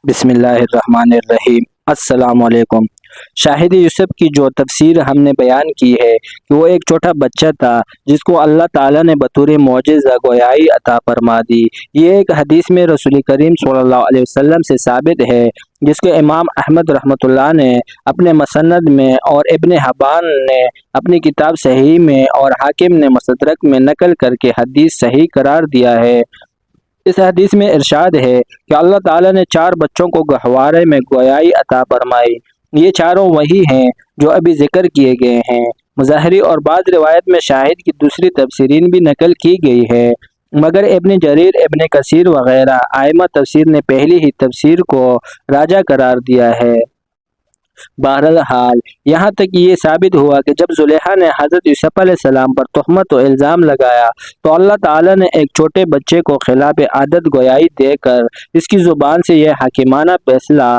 بسم اللہ الرحمن الرحیم۔ السلام علیکم۔ شاہد یوسف کی جو تفسیر ہم نے بیان کی ہے کہ وہ ایک چھوٹا بچہ تھا جس کو اللہ تعالیٰ نے بطور معجزہ گویائی عطا فرما دی۔ یہ ایک حدیث میں رسول کریم صلی اللہ علیہ وسلم سے ثابت ہے، جس کو امام احمد رحمۃ اللہ نے اپنے مسند میں اور ابن حبان نے اپنی کتاب صحیح میں اور حاکم نے مستدرک میں نقل کر کے حدیث صحیح قرار دیا ہے۔ اس حدیث میں ارشاد ہے کہ اللہ تعالیٰ نے 4 بچوں کو گہوارے میں گویائی عطا فرمائی۔ یہ چاروں وہی ہیں جو ابھی ذکر کیے گئے ہیں۔ مظاہری اور بعض روایت میں شاہد کی دوسری تفسیرین بھی نقل کی گئی ہے، مگر ابن جریر، ابن کثیر وغیرہ ائمہ تفسیر نے پہلی ہی تفسیر کو راجح قرار دیا ہے۔ بہرحال یہاں تک یہ ثابت ہوا کہ جب زلیخا نے حضرت یوسف علیہ السلام پر تہمت و الزام لگایا تو اللہ تعالیٰ نے ایک چھوٹے بچے کو خلاف عادت گویائی دے کر اس کی زبان سے یہ حکیمانہ فیصلہ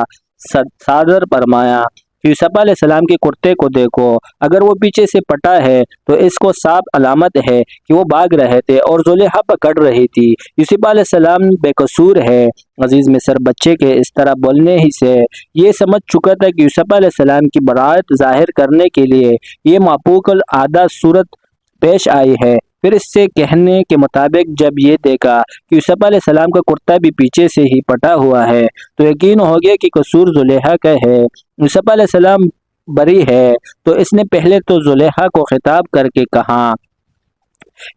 صادر فرمایا کہ یوسف علیہ السلام کے کرتے کو دیکھو، اگر وہ پیچھے سے پٹا ہے تو اس کو صاف علامت ہے کہ وہ بھاگ رہے تھے اور زلیخا پکڑ رہی تھی۔ یوسف علیہ السلام بے قصور ہے۔ عزیز مصر بچے کے اس طرح بولنے ہی سے یہ سمجھ چکا تھا کہ یوسف علیہ السلام کی براعت ظاہر کرنے کے لیے یہ ماپوک العادہ صورت پیش آئی ہے۔ پھر اس سے کہنے کے مطابق جب یہ دیکھا کہ یوسف علیہ السلام کا کرتا بھی پیچھے سے ہی پٹا ہوا ہے تو یقین ہو گیا کہ قصور زلیخا کا ہے۔ یوسف علیہ السلام بری ہے تو اس نے پہلے تو زلیخا کو خطاب کر کے کہا،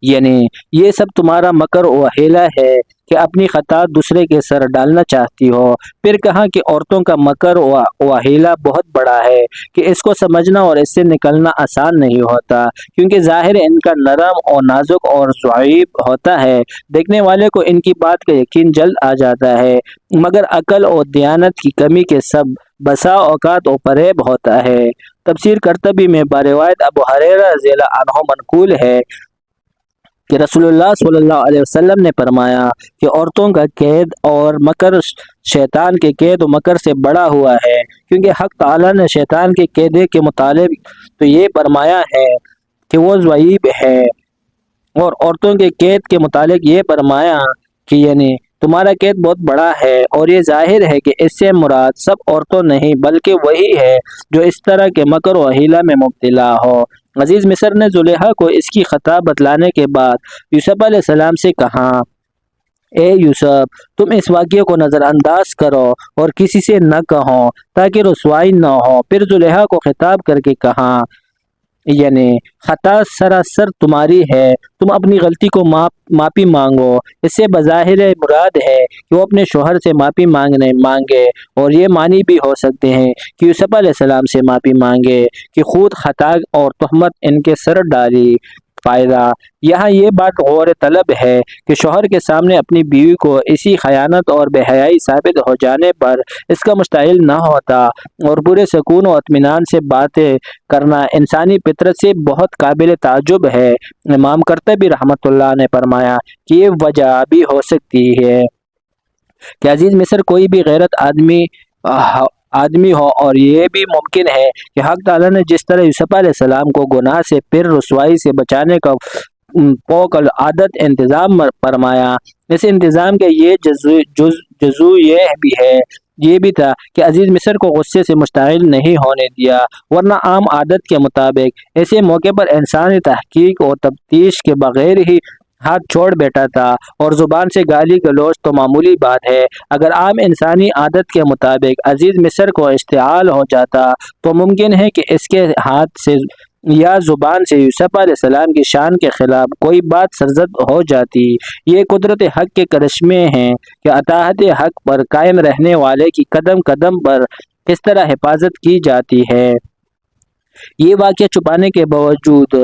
یعنی یہ سب تمہارا مکر و حیلہ ہے کہ اپنی خطا دوسرے کے سر ڈالنا چاہتی ہو۔ پھر کہا کہ عورتوں کا مکر و حیلہ بہت بڑا ہے کہ اس کو سمجھنا اور اس سے نکلنا آسان نہیں ہوتا، کیونکہ ظاہر ان کا نرم اور نازک اور ضعیف ہوتا ہے، دیکھنے والے کو ان کی بات کا یقین جلد آ جاتا ہے، مگر عقل اور دیانت کی کمی کے سب بسا اوقات و فریب ہوتا ہے۔ تفسیر قرطبی میں بروایت ابو ہریرہ رضی اللہ عنہ منقول ہے کہ رسول اللہ صلی اللہ علیہ وسلم نے فرمایا کہ عورتوں کا قید اور مکر شیطان کے قید و مکر سے بڑا ہوا ہے، کیونکہ حق تعالیٰ نے شیطان کے قیدے کے متعلق تو یہ فرمایا ہے کہ وہ ضعیف ہے، اور عورتوں کے قید کے متعلق یہ فرمایا کہ یعنی تمہارا قید بہت بڑا ہے، اور یہ ظاہر ہے کہ اس سے مراد سب عورتوں نہیں بلکہ وہی ہے جو اس طرح کے مکر و حیلہ میں مبتلا ہو۔ عزیز مصر نے زلیخا کو اس کی خطا بتلانے کے بعد یوسف علیہ السلام سے کہا، اے یوسف، تم اس واقعے کو نظر انداز کرو اور کسی سے نہ کہو تاکہ رسوائی نہ ہو۔ پھر زلیخا کو خطاب کر کے کہا، یعنی خطا سراسر تمہاری ہے، تم اپنی غلطی کو معافی مانگو۔ اس سے بظاہر مراد ہے کہ وہ اپنے شوہر سے معافی مانگے، اور یہ معنی بھی ہو سکتے ہیں کہ یوسف علیہ السلام سے معافی مانگے کہ خود خطا اور تہمت ان کے سر ڈالی۔ فائدہ یہاں یہ بات غور طلب ہے کہ شوہر کے سامنے اپنی بیوی کو اسی خیانت اور بے حیائی ثابت ہو جانے پر اس کا مشتعل نہ ہوتا اور پورے سکون و اطمینان سے باتیں کرنا انسانی فطرت سے بہت قابل تعجب ہے۔ امام قرطبی رحمۃ اللہ نے فرمایا کہ یہ وجہ بھی ہو سکتی ہے کہ عزیز مصر کوئی بھی غیرت آدمی ہو، اور یہ بھی ممکن ہے کہ حق تعالیٰ نے جس طرح یوسف علیہ السلام کو گناہ سے پھر رسوائی سے بچانے کا فوق العادت انتظام فرمایا، اس انتظام کے یہ جزو یہ بھی تھا کہ عزیز مصر کو غصے سے مشتعل نہیں ہونے دیا، ورنہ عام عادت کے مطابق ایسے موقع پر انسانی تحقیق اور تفتیش کے بغیر ہی ہاتھ چھوڑ بیٹھا تھا، اور زبان سے گالی گلوچ تو معمولی بات ہے۔ اگر عام انسانی عادت کے مطابق عزیز مصر کو اشتعال ہو جاتا تو ممکن ہے کہ اس کے ہاتھ سے یا زبان سے یوسف علیہ السلام کی شان کے خلاف کوئی بات سرزد ہو جاتی۔ یہ قدرت حق کے کرشمے ہیں کہ اطاعت حق پر قائم رہنے والے کی قدم قدم پر کس طرح حفاظت کی جاتی ہے۔ یہ واقعہ چھپانے کے باوجود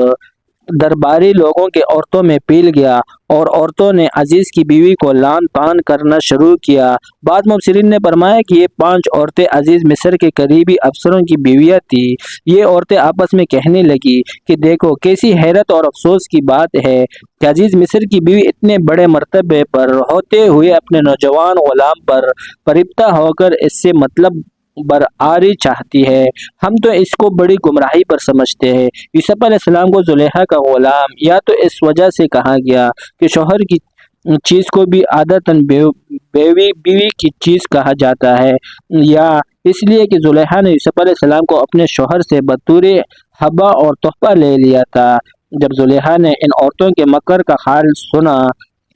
درباری لوگوں کے عورتوں میں پھیل گیا، اور عورتوں نے عزیز کی بیوی کو لعن طعن کرنا شروع کیا۔ بعض مفسرین نے فرمایا کہ یہ 5 عورتیں عزیز مصر کے قریبی افسروں کی بیویاں تھیں۔ یہ عورتیں آپس میں کہنے لگی کہ دیکھو کیسی حیرت اور افسوس کی بات ہے کہ عزیز مصر کی بیوی اتنے بڑے مرتبے پر ہوتے ہوئے اپنے نوجوان غلام پر فریفتہ ہو کر اس سے مطلب برآری چاہتی ہے۔ ہم تو اس کو بڑی گمراہی پر سمجھتے ہیں۔ یوسف علیہ السلام کو زلیخا کا غلام یا تو اس وجہ سے کہا گیا کہ شوہر کی چیز کو بھی عادتاً بیوی کی چیز کہا جاتا ہے، یا اس لیے کہ زلیخا نے یوسف علیہ السلام کو اپنے شوہر سے بطور ہبہ اور تحفہ لے لیا تھا۔ جب زلیخا نے ان عورتوں کے مکر کا حال سنا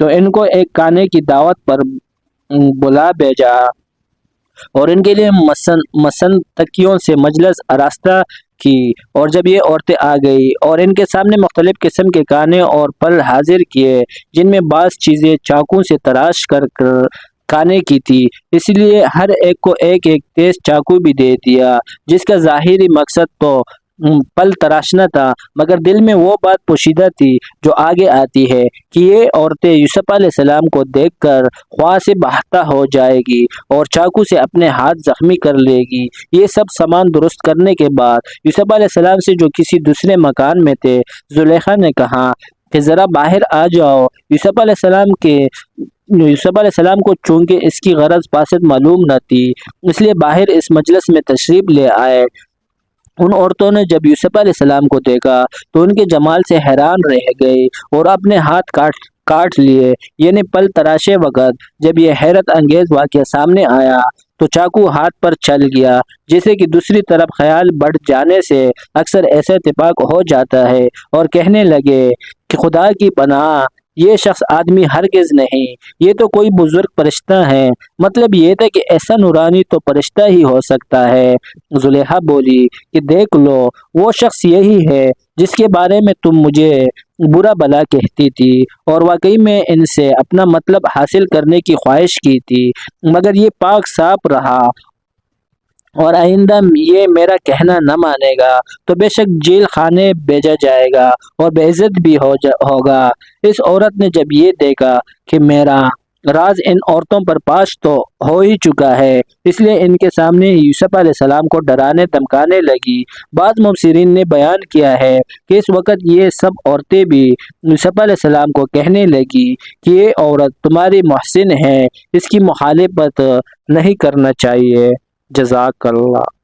تو ان کو ایک کھانے کی دعوت پر بلا بھیجا اور ان کے لیے مسن تکیوں سے مجلس آراستہ کی، اور جب یہ عورتیں آ گئی اور ان کے سامنے مختلف قسم کے کھانے اور پھل حاضر کیے، جن میں بعض چیزیں چاقو سے تراش کر کھانے کی تھی، اس لیے ہر ایک کو ایک ایک تیز چاقو بھی دے دیا، جس کا ظاہری مقصد تو پل تراشنا تھا، مگر دل میں وہ بات پوشیدہ تھی جو آگے آتی ہے کہ یہ عورتیں یوسف علیہ السلام کو دیکھ کر خواہ سے بہتہ ہو جائے گی اور چاقو سے اپنے ہاتھ زخمی کر لے گی۔ یہ سب سامان درست کرنے کے بعد یوسف علیہ السلام سے جو کسی دوسرے مکان میں تھے، زلیخا نے کہا کہ ذرا باہر آ جاؤ۔ یوسف علیہ السلام کو چونکہ اس کی غرض فاسد معلوم نہ تھی، اس لیے باہر اس مجلس میں تشریف لے آئے۔ ان عورتوں نے جب یوسف علیہ السلام کو دیکھا تو ان کے جمال سے حیران رہ گئی اور اپنے ہاتھ کاٹ لیے، یعنی پل تراشے وقت جب یہ حیرت انگیز واقعہ سامنے آیا تو چاقو ہاتھ پر چل گیا، جیسے کہ دوسری طرف خیال بڑھ جانے سے اکثر ایسا اتفاق ہو جاتا ہے، اور کہنے لگے کہ خدا کی پناہ، یہ شخص آدمی ہرگز نہیں، یہ تو کوئی بزرگ فرشتہ ہے۔ مطلب یہ تھا کہ ایسا نورانی تو فرشتہ ہی ہو سکتا ہے۔ زلیخا بولی کہ دیکھ لو، وہ شخص یہی ہے جس کے بارے میں تم مجھے برا بلا کہتی تھی، اور واقعی میں ان سے اپنا مطلب حاصل کرنے کی خواہش کی تھی، مگر یہ پاک صاف رہا اور آئندہ یہ میرا کہنا نہ مانے گا تو بے شک جیل خانے بھیجا جائے گا اور بے عزت بھی ہوگا۔ اس عورت نے جب یہ دیکھا کہ میرا راز ان عورتوں پر پاش تو ہو ہی چکا ہے، اس لیے ان کے سامنے یوسف علیہ السلام کو ڈرانے دھمکانے لگی۔ بعض مفسرین نے بیان کیا ہے کہ اس وقت یہ سب عورتیں بھی یوسف علیہ السلام کو کہنے لگی کہ یہ عورت تمہاری محسن ہے، اس کی مخالفت نہیں کرنا چاہیے۔ جزاک اللہ۔